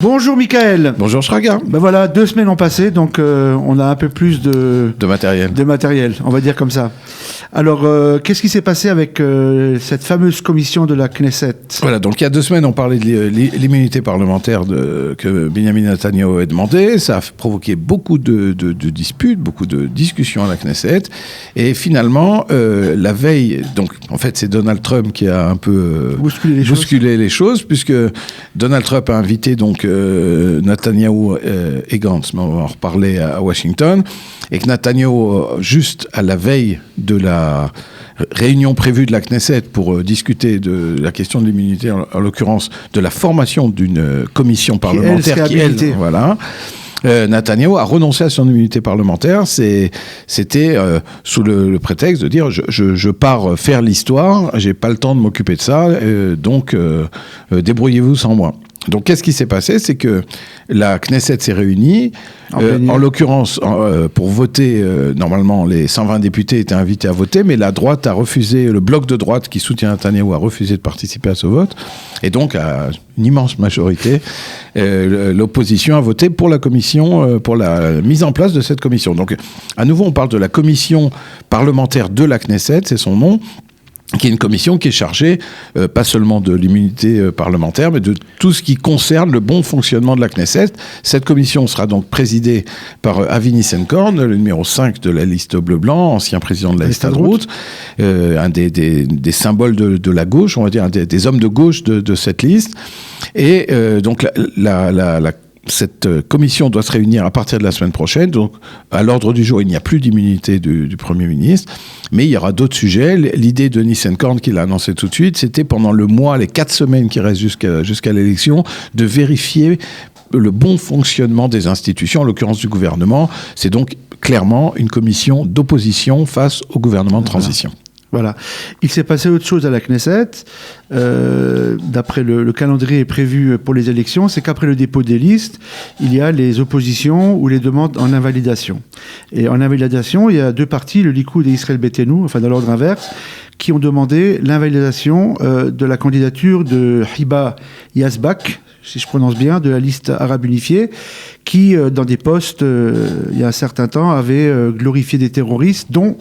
Bonjour Michael. Bonjour Shraga. Ben voilà, 2 semaines ont passé, donc on a un peu plus de matériel, on va dire comme ça. Alors, qu'est-ce qui s'est passé avec cette fameuse commission de la Knesset ? Voilà, donc il y a 2 semaines, on parlait de l'immunité parlementaire que Benjamin Netanyahu a demandé. Ça a provoqué beaucoup de disputes, beaucoup de discussions à la Knesset. Et finalement, la veille, donc en fait, c'est Donald Trump qui a un peu bousculé les choses, puisque Donald Trump a invité donc Netanyahu et Gantz, mais on va en reparler à Washington, et que Netanyahu, juste à la veille de la réunion prévue de la Knesset pour discuter de la question de l'immunité, en l'occurrence de la formation d'une commission parlementaire Netanyahu a renoncé à son immunité parlementaire. C'était sous le prétexte de dire je pars faire l'histoire, j'ai pas le temps de m'occuper de ça, donc débrouillez-vous sans moi. Donc, qu'est-ce qui s'est passé ? C'est que la Knesset s'est réunie, en l'occurrence, pour voter. Normalement, les 120 députés étaient invités à voter, mais la droite a refusé, le bloc de droite qui soutient Netanyahu a refusé de participer à ce vote. Et donc, à une immense majorité, l'opposition a voté pour la commission, pour la mise en place de cette commission. Donc, à nouveau, on parle de la commission parlementaire de la Knesset, c'est son nom, qui est une commission qui est chargée, pas seulement de l'immunité parlementaire, mais de tout ce qui concerne le bon fonctionnement de la Knesset. Cette commission sera donc présidée par Avi Nissenkorn, le numéro 5 de la liste bleu-blanc, ancien président de la Histadrout, un des symboles de la gauche, on va dire, un des hommes de gauche de cette liste. Et donc cette commission doit se réunir à partir de la semaine prochaine. Donc, à l'ordre du jour, il n'y a plus d'immunité du Premier ministre, mais il y aura d'autres sujets. L'idée de Nissenkorn, qu'il a annoncé tout de suite, c'était pendant le mois, les 4 semaines qui restent jusqu'à l'élection, de vérifier le bon fonctionnement des institutions, en l'occurrence du gouvernement. C'est donc clairement une commission d'opposition face au gouvernement de transition. Voilà. Il s'est passé autre chose à la Knesset. D'après le calendrier prévu pour les élections, c'est qu'après le dépôt des listes, il y a les oppositions ou les demandes en invalidation. Et en invalidation, il y a 2 partis, le Likoud et Israël Beitenou, enfin dans l'ordre inverse, qui ont demandé l'invalidation de la candidature de Hiba Yazbak, si je prononce bien, de la liste arabe unifiée, qui, dans des postes, il y a un certain temps, avait glorifié des terroristes, dont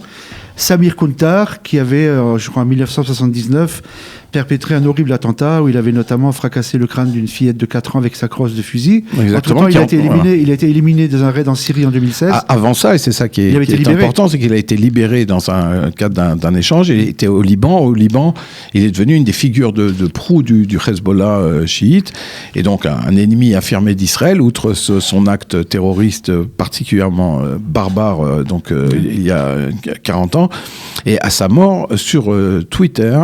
Samir Kuntar, qui avait, je crois en 1979, perpétré un horrible attentat où il avait notamment fracassé le crâne d'une fillette de 4 ans avec sa crosse de fusil. Exactement. Entre-temps, il a été éliminé dans un raid en Syrie en 2016. Avant ça, et c'est ça qui est important, c'est qu'il a été libéré dans un cadre d'un échange. Il était au Liban. Au Liban, il est devenu une des figures de proue du Hezbollah chiite, et donc un ennemi affirmé d'Israël, outre son acte terroriste particulièrement barbare, il y a 40 ans. Et à sa mort, sur Twitter,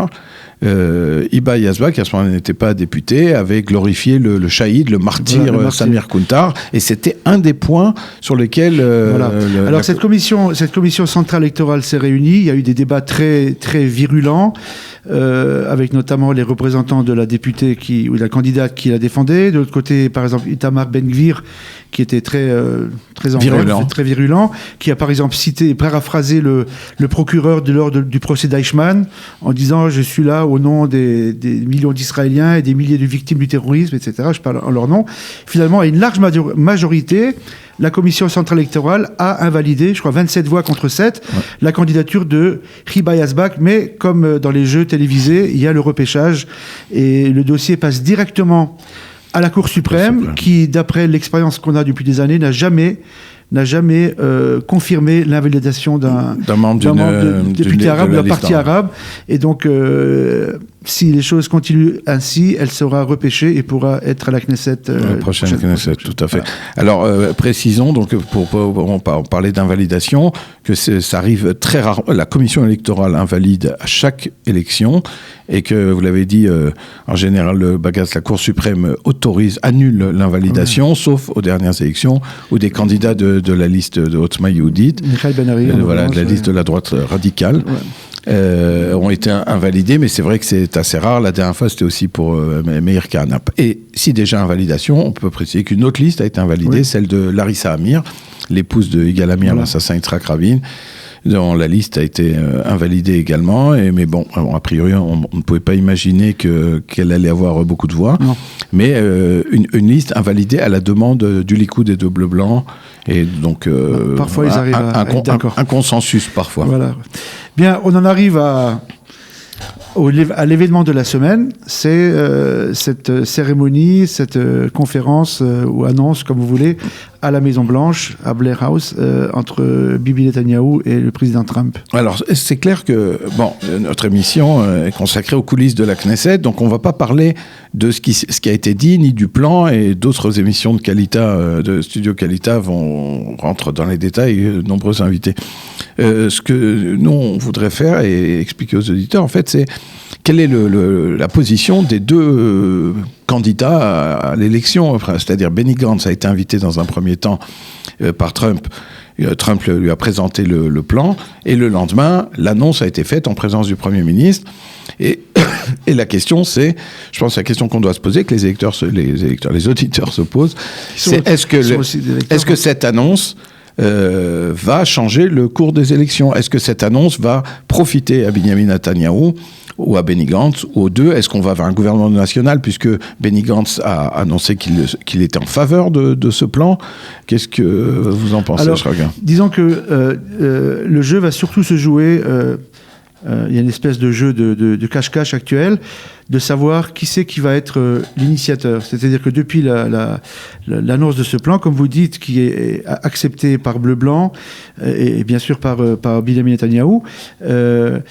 Hiba Yazbak, qui à ce moment-là n'était pas député, avait glorifié le shahid, le martyr Samir Kuntar, et c'était un des points sur lesquels... Alors cette commission centrale électorale s'est réunie, il y a eu des débats très, très virulents, avec notamment les représentants de la députée ou de la candidate qui la défendait. De l'autre côté, par exemple, Itamar Ben-Gvir, qui était très virulent, qui a par exemple paraphrasé le procureur lors du procès d'Eichmann en disant « Je suis là au nom des millions d'Israéliens et des milliers de victimes du terrorisme, etc. » Je parle en leur nom. Finalement, à une large majorité, la commission centrale électorale a invalidé, je crois 27 voix contre 7, la candidature de Hiba Yazbak, mais comme dans les jeux télévisés, il y a le repêchage et le dossier passe directement à la Cour suprême, qui, d'après l'expérience qu'on a depuis des années, n'a jamais confirmé l'invalidation d'un membre de député arabe, de la partie arabe. Et donc, si les choses continuent ainsi, elle sera repêchée et pourra être à la Knesset. La prochaine Knesset, tout à fait. Voilà. Alors, précisons, donc, pour parler d'invalidation, que ça arrive très rarement. La commission électorale invalide à chaque élection, et que, vous l'avez dit, en général, la Cour suprême annule l'invalidation, sauf aux dernières élections, où des candidats de la liste de Otzma Yehudit, de la liste de la droite radicale, ont été invalidés, mais c'est vrai que c'est assez rare. La dernière fois, c'était aussi pour Meir Kahane. Et si déjà invalidation, on peut préciser qu'une autre liste a été invalidée, celle de Larissa Amir, l'épouse de Yigal Amir, l'assassin Yitzhak Rabin, dont la liste a été invalidée également. Mais bon, a priori, on ne pouvait pas imaginer qu'elle allait avoir beaucoup de voix. Non. Mais une liste invalidée à la demande du Likoud et de Bleu Blanc. Et donc, parfois, ils arrivent à être d'accord. Un consensus, parfois. Voilà. Bien, on en arrive à l'événement de la semaine, c'est cette cérémonie, cette conférence ou annonce, comme vous voulez, à la Maison-Blanche, à Blair House, entre Bibi Netanyahou et le président Trump. Alors, c'est clair que notre émission est consacrée aux coulisses de la Knesset, donc on ne va pas parler de ce qui a été dit, ni du plan, et d'autres émissions de Kalita, de Studio Kalita rentrent dans les détails, de nombreux invités. Ce que nous, on voudrait faire et expliquer aux auditeurs, en fait, c'est quelle est la position des deux candidats à l'élection. C'est-à-dire Benny Gantz a été invité dans un premier temps par Trump. Trump lui a présenté le plan et le lendemain, l'annonce a été faite en présence du Premier ministre. Et la question, c'est, je pense, la question qu'on doit se poser, que les auditeurs se posent, c'est est-ce que cette annonce va changer le cours des élections? Est-ce que cette annonce va profiter à Benjamin Netanyahou ou à Benny Gantz, ou aux deux? Est-ce qu'on va vers un gouvernement national, puisque Benny Gantz a annoncé qu'il était en faveur de ce plan? Qu'est-ce que vous en pensez, Shraga? Disons que le jeu va surtout se jouer... il y a une espèce de jeu de cache-cache actuel, de savoir qui c'est qui va être l'initiateur. C'est-à-dire que depuis l'annonce de ce plan, comme vous dites, qui est accepté par Bleu-Blanc et bien sûr par Benjamin Netanyahou, le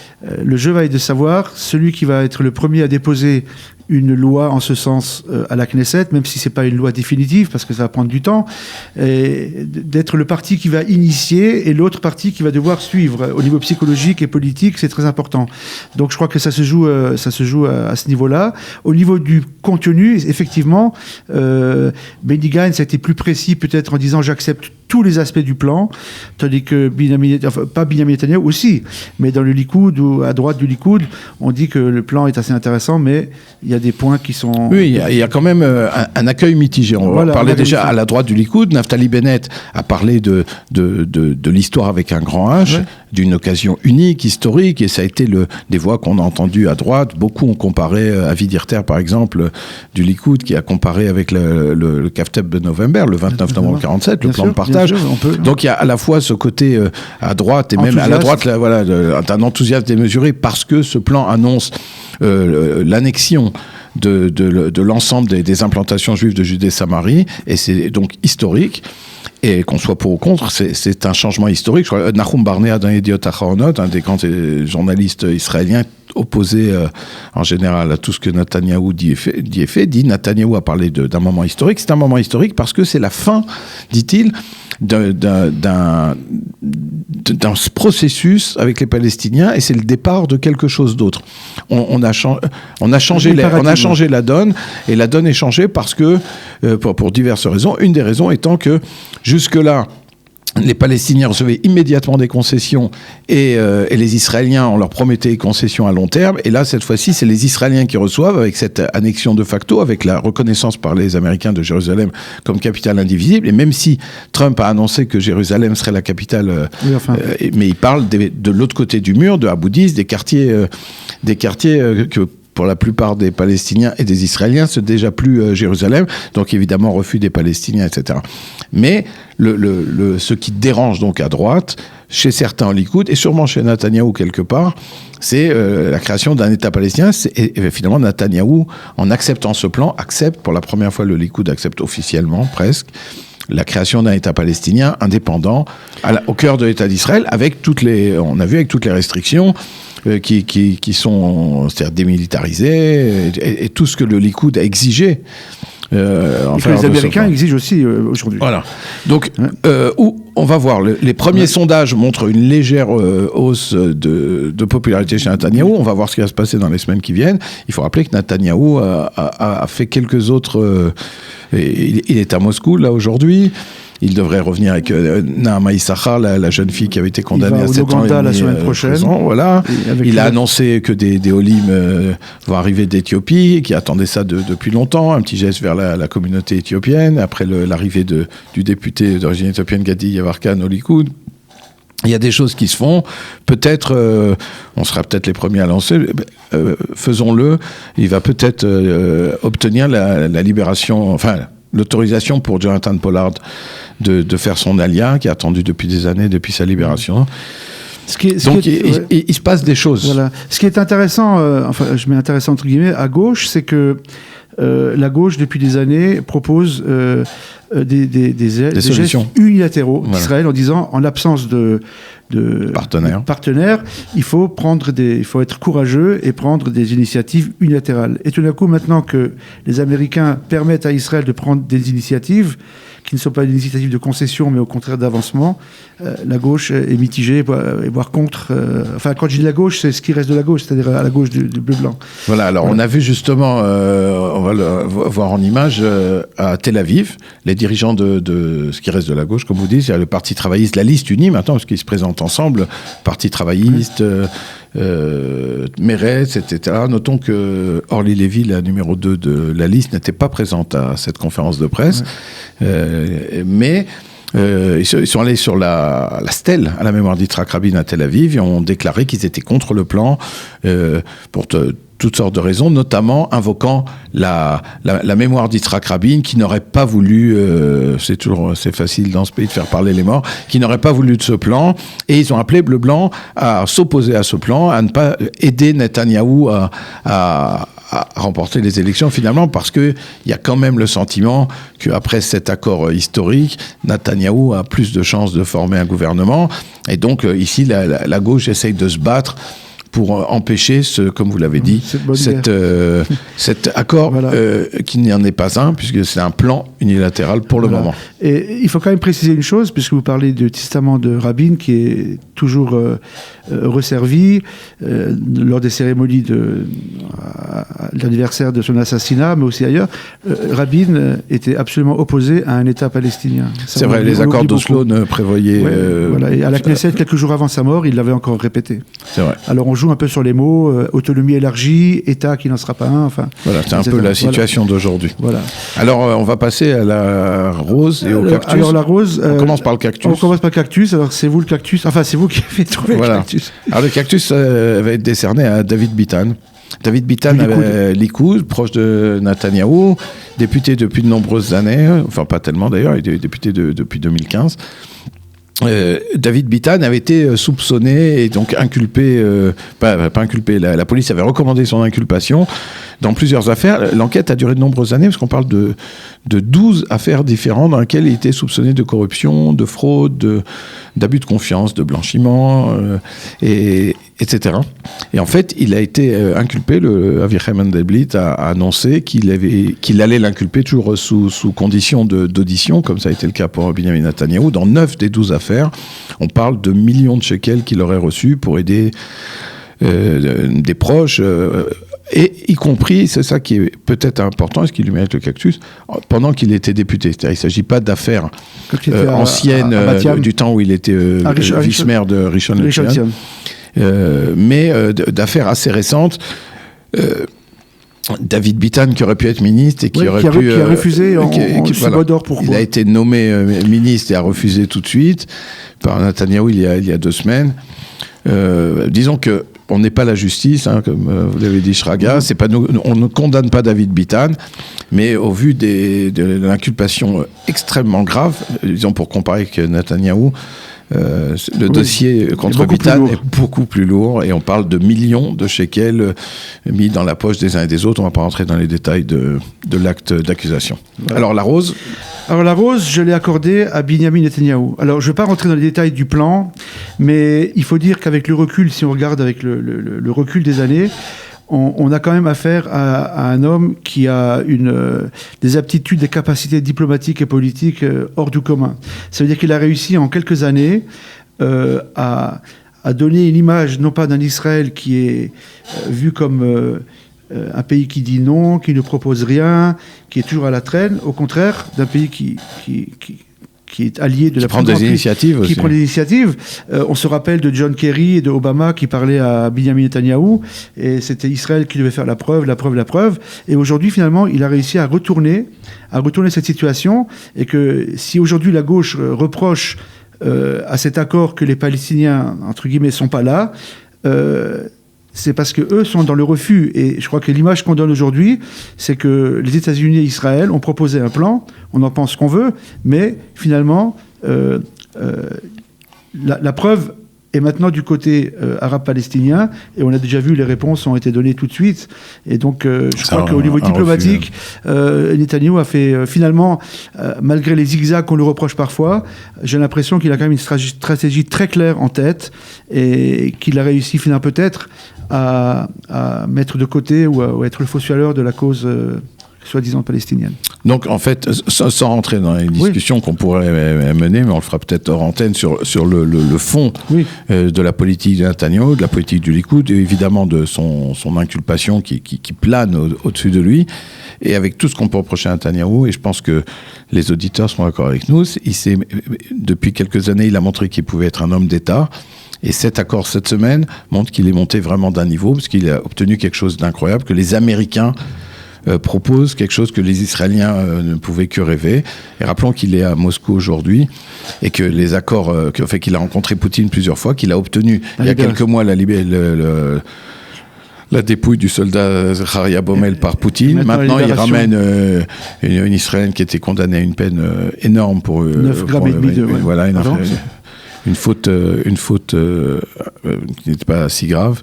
jeu va être de savoir celui qui va être le premier à déposer une loi en ce sens à la Knesset, même si c'est pas une loi définitive, parce que ça va prendre du temps, et d'être le parti qui va initier et l'autre parti qui va devoir suivre. Au niveau psychologique et politique, c'est très important. Donc je crois que ça se joue à ce niveau-là. Au niveau du contenu, effectivement, Benny Gantz a été plus précis peut-être en disant j'accepte tous les aspects du plan, tandis que pas Benjamin Netanyahou aussi, mais dans le Likoud ou à droite du Likoud, on dit que le plan est assez intéressant, mais il y a des points qui sont... Oui, il y a quand même un accueil mitigé. On va parler déjà à la droite du Likoud. Naftali Bennett a parlé de l'histoire avec un grand H, ouais, d'une occasion unique, historique, et ça a été des voix qu'on a entendues à droite. Beaucoup ont comparé, Avi Dirter par exemple, du Likoud, qui a comparé avec le Kafteb de November, le 29 novembre 1947, le plan de partage. Donc il y a à la fois ce côté à droite, et même à la droite, un enthousiasme démesuré, parce que ce plan annonce l'annexion de l'ensemble des implantations juives de Judée-Samarie, et c'est donc historique. Et qu'on soit pour ou contre, c'est un changement historique. Je crois, Nahum Barnea, dans Yediot Ahronoth, un des grands journalistes israéliens, opposé en général à tout ce que Netanyahou dit Netanyahou a parlé d'un moment historique. C'est un moment historique parce que c'est la fin, dit-il, d'un processus avec les Palestiniens, et c'est le départ de quelque chose d'autre. On a changé la donne, et la donne est changée parce que, pour diverses raisons, une des raisons étant que jusque-là, les Palestiniens recevaient immédiatement des concessions et les Israéliens, on leur promettait des concessions à long terme. Et là, cette fois-ci, c'est les Israéliens qui reçoivent, avec cette annexion de facto, avec la reconnaissance par les Américains de Jérusalem comme capitale indivisible. Et même si Trump a annoncé que Jérusalem serait la capitale, mais il parle de l'autre côté du mur, de Abu Dis, des quartiers que... pour la plupart des Palestiniens et des Israéliens, c'est déjà plus Jérusalem, donc évidemment refus des Palestiniens, etc. Mais ce qui dérange donc à droite, chez certains au Likoud, et sûrement chez Netanyahou quelque part, c'est la création d'un État palestinien. Et finalement, Netanyahou, en acceptant ce plan, accepte, pour la première fois le Likoud accepte officiellement, presque, la création d'un État palestinien indépendant au cœur de l'État d'Israël, avec on a vu avec toutes les restrictions, qui sont, c'est-à-dire démilitarisés, et tout ce que le Likoud a exigé. Et que les Américains exigent aussi aujourd'hui. Voilà. Donc, on va voir. Les premiers sondages montrent une légère hausse de popularité chez Netanyahou. On va voir ce qui va se passer dans les semaines qui viennent. Il faut rappeler que Netanyahou a fait quelques autres... il est à Moscou, là, aujourd'hui. Il devrait revenir avec Naama Issachar, la jeune fille qui avait été condamnée à 7 ans et demi, la semaine prochaine. Voilà. Il a annoncé que des Olim vont arriver d'Éthiopie, qui attendaient ça depuis longtemps, un petit geste vers la communauté éthiopienne, après l'arrivée du député d'origine éthiopienne Gadi Yavarkan au Likoud. Il y a des choses qui se font. Peut-être, on sera peut-être les premiers à lancer. Faisons-le. Il va peut-être obtenir la libération, enfin l'autorisation pour Jonathan Pollard de faire son alia, qui a attendu depuis des années, depuis sa libération. Il se passe des choses. Voilà. Ce qui est intéressant, enfin je mets intéressant entre guillemets, à gauche, c'est que la gauche, depuis des années, propose des gestes unilatéraux d'Israël en disant, en l'absence de partenaires, il faut être courageux et prendre des initiatives unilatérales. Et tout d'un coup, maintenant que les Américains permettent à Israël de prendre des initiatives qui ne sont pas des initiatives de concession, mais au contraire d'avancement, la gauche est mitigée, voire contre. Enfin, quand je dis la gauche, c'est ce qui reste de la gauche, c'est-à-dire à la gauche du bleu-blanc. Voilà, alors on a vu justement, on va le voir en image, à Tel Aviv, les dirigeants de ce qui reste de la gauche, comme vous dites, il y a le Parti travailliste, la liste unie maintenant, parce qu'ils se présentent ensemble, Parti travailliste, Meretz, etc. Notons que Orly Lévy, la numéro 2 de la liste, n'était pas présente à cette conférence de presse. Mais ils sont allés sur la stèle à la mémoire d'Yitzhak Rabin à Tel Aviv et ont déclaré qu'ils étaient contre le plan pour toutes sortes de raisons, notamment invoquant la mémoire d'Yitzhak Rabin, qui n'aurait pas voulu, c'est facile dans ce pays de faire parler les morts, qui n'aurait pas voulu de ce plan, et ils ont appelé Bleu-Blanc à s'opposer à ce plan, à ne pas aider Netanyahou à remporter les élections finalement, parce qu'il y a quand même le sentiment qu'après cet accord historique, Netanyahou a plus de chances de former un gouvernement, et donc ici la gauche essaye de se battre pour empêcher, comme vous l'avez dit, cet accord qui n'en est pas un, puisque c'est un plan unilatéral pour le moment. Et il faut quand même préciser une chose, puisque vous parlez du testament de Rabin, qui est toujours resservi lors des cérémonies de l'anniversaire de son assassinat, mais aussi ailleurs. Rabin était absolument opposé à un État palestinien. C'est vrai, les accords d'Oslo ne prévoyaient... voilà. Et à la Knesset, quelques jours avant sa mort, il l'avait encore répété. C'est vrai. Alors on joue un peu sur les mots, autonomie élargie, État qui n'en sera pas un, enfin... Voilà, c'est un peu la situation d'aujourd'hui. Voilà. Alors, on va passer à la rose et au cactus. Alors, la rose... on commence par le cactus. On commence par le cactus, alors c'est vous le cactus, enfin c'est vous qui avez trouvé le cactus. Alors, le cactus va être décerné à David Bitan. David Bitan, Likoud, proche de Netanyahou, député depuis de nombreuses années, enfin pas tellement d'ailleurs, il est député depuis 2015. David Bitan avait été soupçonné et donc inculpé, pas inculpé, la police avait recommandé son inculpation dans plusieurs affaires. L'enquête a duré de nombreuses années parce qu'on parle de 12 affaires différentes dans lesquelles il était soupçonné de corruption, de fraude, d'abus de confiance, de blanchiment, etc. Et en fait, il a été inculpé, le Avichai Mandelblit a annoncé qu'il allait l'inculper toujours sous condition d'audition, comme ça a été le cas pour Benjamin Netanyahou. Dans 9 des 12 affaires, on parle de millions de shekels qu'il aurait reçus pour aider des proches, et y compris, c'est ça qui est peut-être important, et ce qui lui mérite le cactus, pendant qu'il était député. C'est-à-dire, il ne s'agit pas d'affaires anciennes du temps où il était vice-maire de Rishon LeZion, mais d'affaires assez récentes. David Bitan, qui aurait pu être ministre et qui aurait pu... Qui a refusé sous mot d'or. Pourquoi ? Il a été nommé ministre et a refusé tout de suite par Netanyahou il y a 2 semaines. Disons que on n'est pas la justice, hein, comme vous l'avez dit, Shraga. C'est pas nous, on ne condamne pas David Bitan, mais au vu de l'inculpation extrêmement grave, disons pour comparer avec Netanyahou, le dossier contre Bitan est beaucoup plus lourd et on parle de millions de shekels mis dans la poche des uns et des autres. On ne va pas rentrer dans les détails de l'acte d'accusation. Ouais. Alors la rose, je l'ai accordée à Benjamin Netanyahou. Alors je ne vais pas rentrer dans les détails du plan, mais il faut dire qu'avec le recul, si on regarde avec le recul des années, on a quand même affaire à un homme qui a des aptitudes, des capacités diplomatiques et politiques hors du commun. Ça veut dire qu'il a réussi en quelques années à donner une image, non pas d'un Israël qui est vu comme un pays qui dit non, qui ne propose rien, qui est toujours à la traîne, au contraire d'un pays qui est allié de la prend des initiatives aussi. Qui prend des initiatives. On se rappelle de John Kerry et de Obama qui parlaient à Benjamin Netanyahou, et c'était Israël qui devait faire la preuve. Et aujourd'hui, finalement, il a réussi à retourner cette situation, et que si aujourd'hui la gauche reproche à cet accord que les Palestiniens, entre guillemets, sont pas là, c'est parce qu'eux sont dans le refus. Et je crois que l'image qu'on donne aujourd'hui, c'est que les États-Unis et Israël ont proposé un plan, on en pense ce qu'on veut, mais finalement, la preuve est maintenant du côté arabe-palestinien, et on a déjà vu, les réponses ont été données tout de suite. Et donc, je crois qu'au niveau diplomatique, Netanyahou a fait, finalement, malgré les zigzags qu'on lui reproche parfois, j'ai l'impression qu'il a quand même une stratégie très claire en tête, et qu'il a réussi, finalement, peut-être, à mettre de côté ou à être le fossoyeur de la cause soi-disant palestinienne. Donc, en fait, sans rentrer dans les discussions qu'on pourrait mener, mais on le fera peut-être hors antenne, sur le fond de la politique de Netanyahou, de la politique du Likoud, et évidemment de son inculpation qui plane au-dessus de lui, et avec tout ce qu'on peut reprocher à Netanyahou, et je pense que les auditeurs seront d'accord avec nous, depuis quelques années, il a montré qu'il pouvait être un homme d'État. Et cet accord cette semaine montre qu'il est monté vraiment d'un niveau, parce qu'il a obtenu quelque chose d'incroyable, que les Américains proposent quelque chose que les Israéliens ne pouvaient que rêver. Et rappelons qu'il est à Moscou aujourd'hui, et que les accords, qu'il a rencontré Poutine plusieurs fois, qu'il a obtenu il y a quelques mois la dépouille du soldat Zacharia Bomel par Poutine. Maintenant il ramène une Israélienne qui était condamnée à une peine énorme pour 9 grammes et demi de... Voilà, une faute qui n'était pas si grave.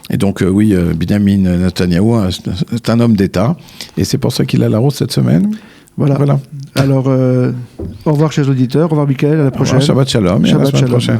Et donc, Benjamin Netanyahou, c'est un homme d'État. Et c'est pour ça qu'il a la rose cette semaine. Voilà. Alors, au revoir, chers auditeurs. Au revoir, Michael. À la prochaine. Shabbat shalom. Et à la semaine prochaine.